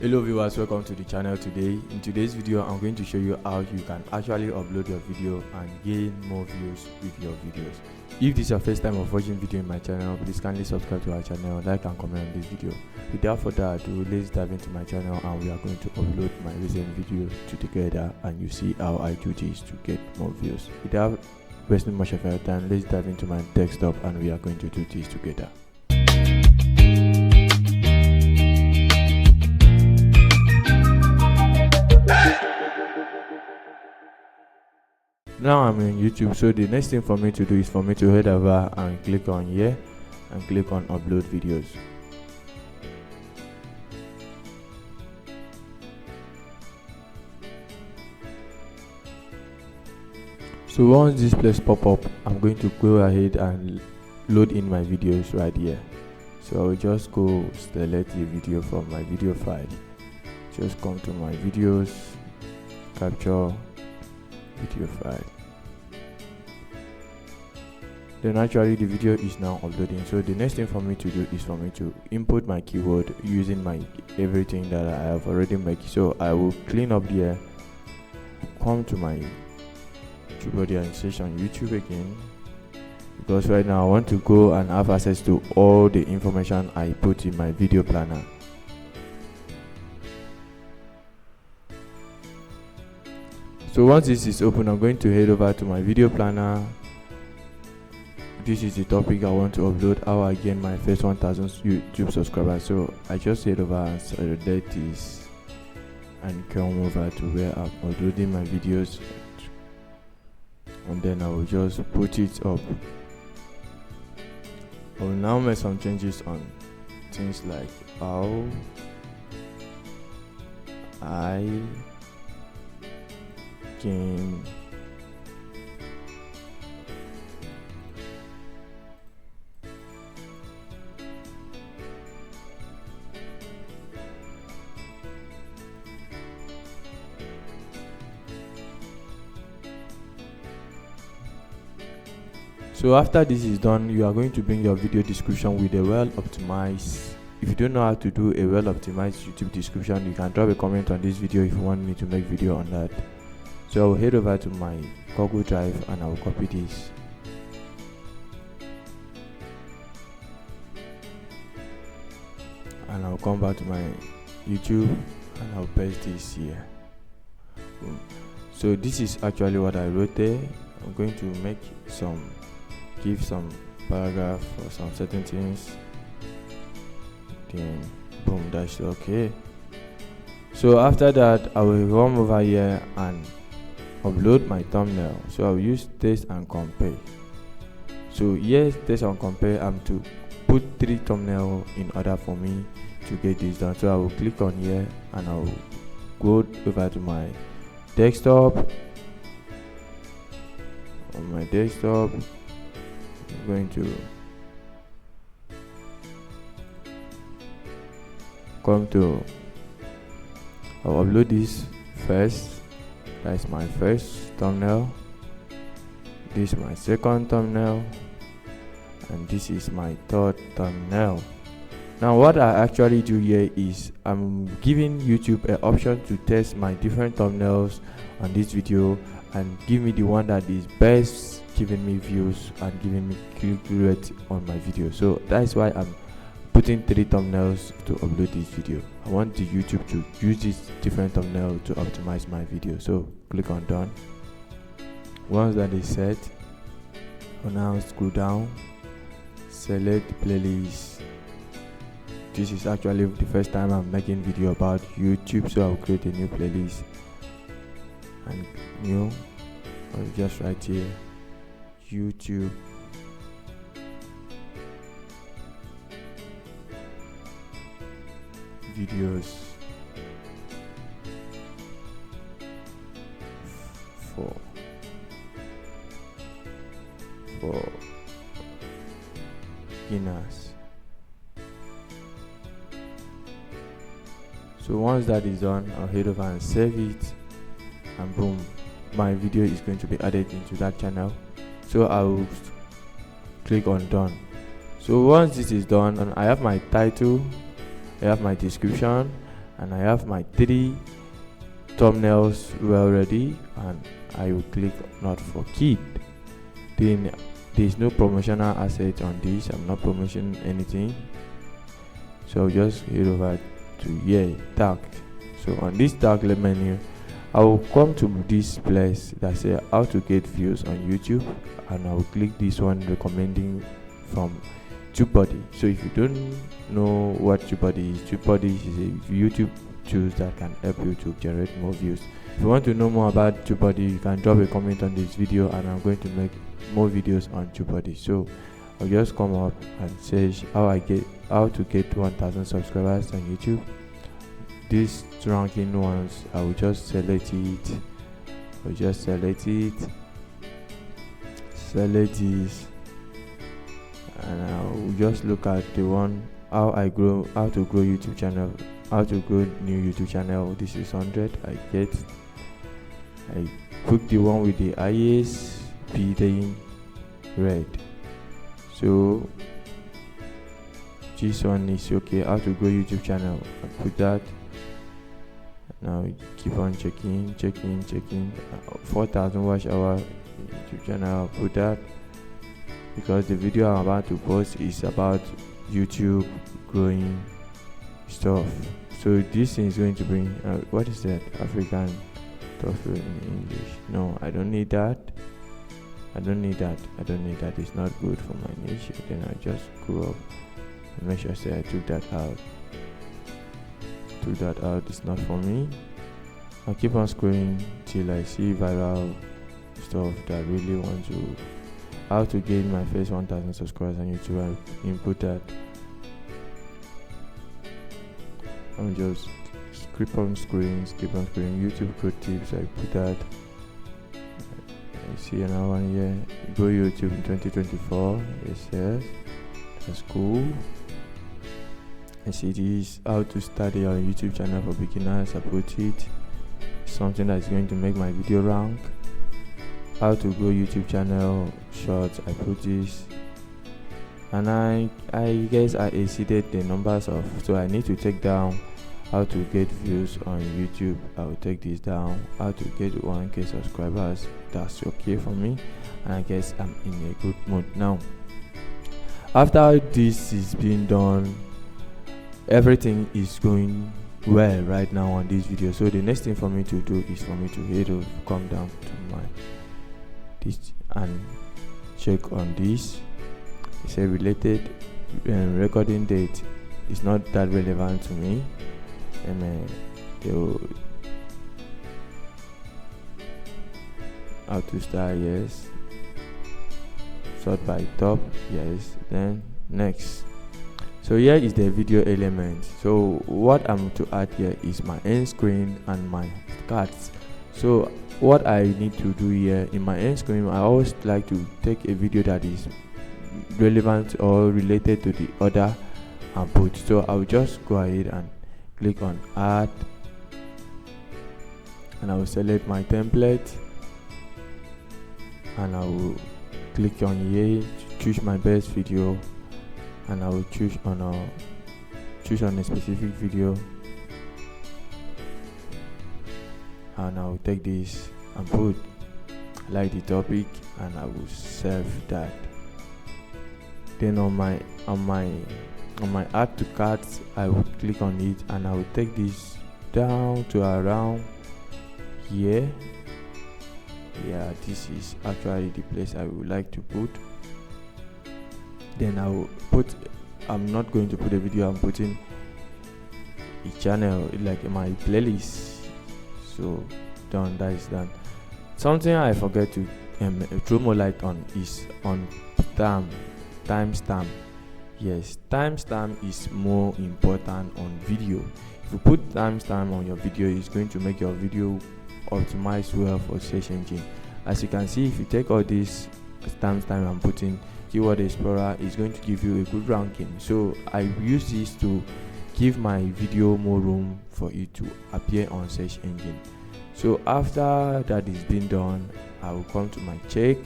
Hello viewers, welcome to the channel. Today in today's video I'm going to show you how you can actually upload your video and gain more views with your videos. If this is your first time of watching video in my channel, please kindly subscribe to our channel, like and comment on this video. Without further ado, let's dive into my channel and we are going to upload my recent video together and you see how I do this to get more views. Without wasting much of your time, let's dive into my desktop and we are going to do this together. Now I'm in YouTube, so the next thing for me to do is for me to head over and click on here and click on upload videos. So once this place pop up, I'm going to go ahead and load in my videos right here. So I will just go select the video from my video file, just come to my videos, capture video file. Then actually the video is now uploading, so the next thing for me to do is for me to input my keyword using my everything that I have already made. So I will clean up there, come to my TubeBuddy and search on YouTube again, because right now I want to go and have access to all the information I put in my video planner. So once this is open, I'm going to head over to my video planner. This is the topic I want to upload, how I gain my first 1000 YouTube subscribers. So I just head over and select this and come over to where I'm uploading my videos, and then I will just put it up. I will now make some changes on things like how I gain So after this is done, you are going to bring your video description with a well optimized. If you don't know how to do a well optimized YouTube description, you can drop a comment on this video if you want me to make video on that. So I will head over to my Google Drive and I will copy this. And I'll come back to my YouTube and I'll paste this here. So this is actually what I wrote there. I'm going to give some paragraph for some certain things, then boom, that's okay. So after that I will come over here and upload my thumbnail. So I will use test and compare. So yes, test and compare, I'm to put 3 thumbnails in order for me to get this done. So I will click on here and I will go over to my desktop. On my desktop, I'm going to come to, I'll upload this first. That's my first thumbnail. This is my second thumbnail, and this is my third thumbnail. Now what I actually do here is I'm giving YouTube an option to test my different thumbnails on this video and give me the one that is best giving me views and giving me click rate on my video. So that's why I'm putting 3 thumbnails to upload this video. I want the YouTube to use this different thumbnail to optimize my video. So click on done. Once that is set, I'll now scroll down, select playlist. This is actually the first time I'm making video about YouTube, so I'll create a new playlist and new, I'll just write here YouTube videos for beginners. So once that is done, I'll head over and save it, and boom, my video is going to be added into that channel. So I will click on done. So once this is done, I have my title, I have my description, and I have my 3 thumbnails well ready, and I will click not for kid. Then there's no promotional asset on this. I'm not promoting anything, so I'll just head over to tag. So on this tag menu, I will come to this place that says how to get views on YouTube, and I will click this one recommending from TubeBuddy. So if you don't know what TubeBuddy is a YouTube tool that can help you to generate more views. If you want to know more about TubeBuddy, you can drop a comment on this video, and I'm going to make more videos on TubeBuddy. So I'll just come up and search how to get 1000 subscribers on YouTube. These ranking ones, I will just select it. Select this, and I will just look at the one how to grow YouTube channel, how to grow new YouTube channel. This is 100. I put the one with the highest bidding red. So this one is okay. How to grow YouTube channel, I put that. Now keep on checking 4,000 watch hour YouTube channel. I'll put that because the video I'm about to post is about YouTube growing stuff. So this thing is going to bring what is that? African stuff in English. No, I don't need that. It's not good for my niche. Then I just go up and make sure I took that out. It's not for me. I'll keep on scrolling till I see viral stuff that really want to how to gain my first 1000 subscribers on YouTube. I input that. I'm just keep on scrolling YouTube pro tips. I put that. I see another one here. Go YouTube in 2024. Yes, that's cool. I see this how to start your YouTube channel for beginners. I put it. Something that's going to make my video rank. How to grow YouTube channel shorts. I put this, and I guess I exceeded the numbers of, so I need to take down how to get views on YouTube. I will take this down. How to get 1k subscribers. That's okay for me, and I guess I'm in a good mood now. After this is being done, everything is going well right now on this video. So the next thing for me to do is for me to come down to my this and check on this. It's a related recording date. It's not that relevant to me. How to start, yes. Sort by top, yes. Then next. So here is the video element. So what I'm to add here is my end screen and my cards. So what I need to do here in my end screen, I always like to take a video that is relevant or related to the other and put. So I'll just go ahead and click on add, and I will select my template, and I will click on here to choose my best video, and I will choose on a specific video, and I will take this and put like the topic, and I will save that. Then on my add to carts, I will click on it, and I will take this down to around here. Yeah, this is actually the place I would like to put. Then I will put, I'm not going to put a video, I'm putting a channel like my playlist. So done, that is done. Something I forget to throw more light on is on timestamp. Yes, timestamp is more important on video. If you put timestamp on your video, it's going to make your video optimize well for search engine. As you can see, if you take all this timestamp I'm putting, Keyword Explorer is going to give you a good ranking. So I use this to give my video more room for it to appear on search engine. So after that is being done, I will come to my check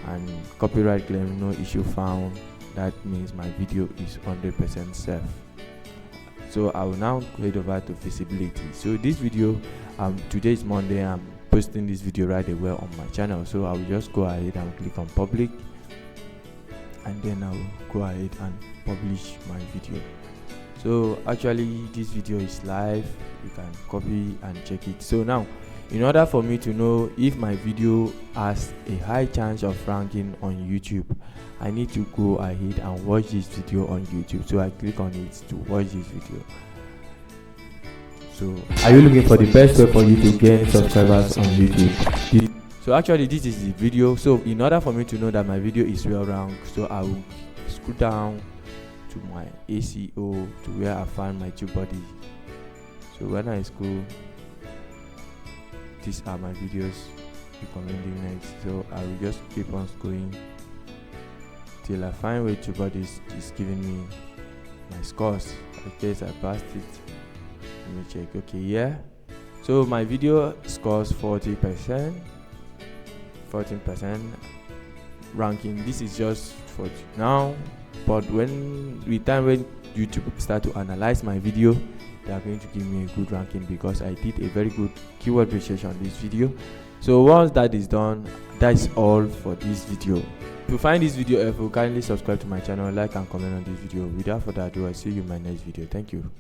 and copyright claim, no issue found. That means my video is 100% safe. So I will now head over to visibility. So this video, today is Monday, I'm posting this video right away on my channel. So I will just go ahead and click on public, and then I will go ahead and publish my video. So actually this video is live, you can copy and check it. So now, in order for me to know if my video has a high chance of ranking on YouTube, I need to go ahead and watch this video on YouTube. So I click on it to watch this video. So are you looking for the best way for you to gain subscribers on YouTube? So actually this is the video. So in order for me to know that my video is well ranked, so I will scroll down to my ACO to where I find my TubeBuddy. So when I scroll, these are my videos recommending next. So I will just keep on scrolling till I find where TubeBuddy is giving me my scores. In case I passed it, let me check. Okay, yeah. So my video scores 14% ranking. This is just for now, but when YouTube start to analyze my video, they are going to give me a good ranking because I did a very good keyword research on this video. So once that is done, that's all for this video. If you find this video helpful, kindly subscribe to my channel, like and comment on this video. Without further ado, I'll see you in my next video. Thank you.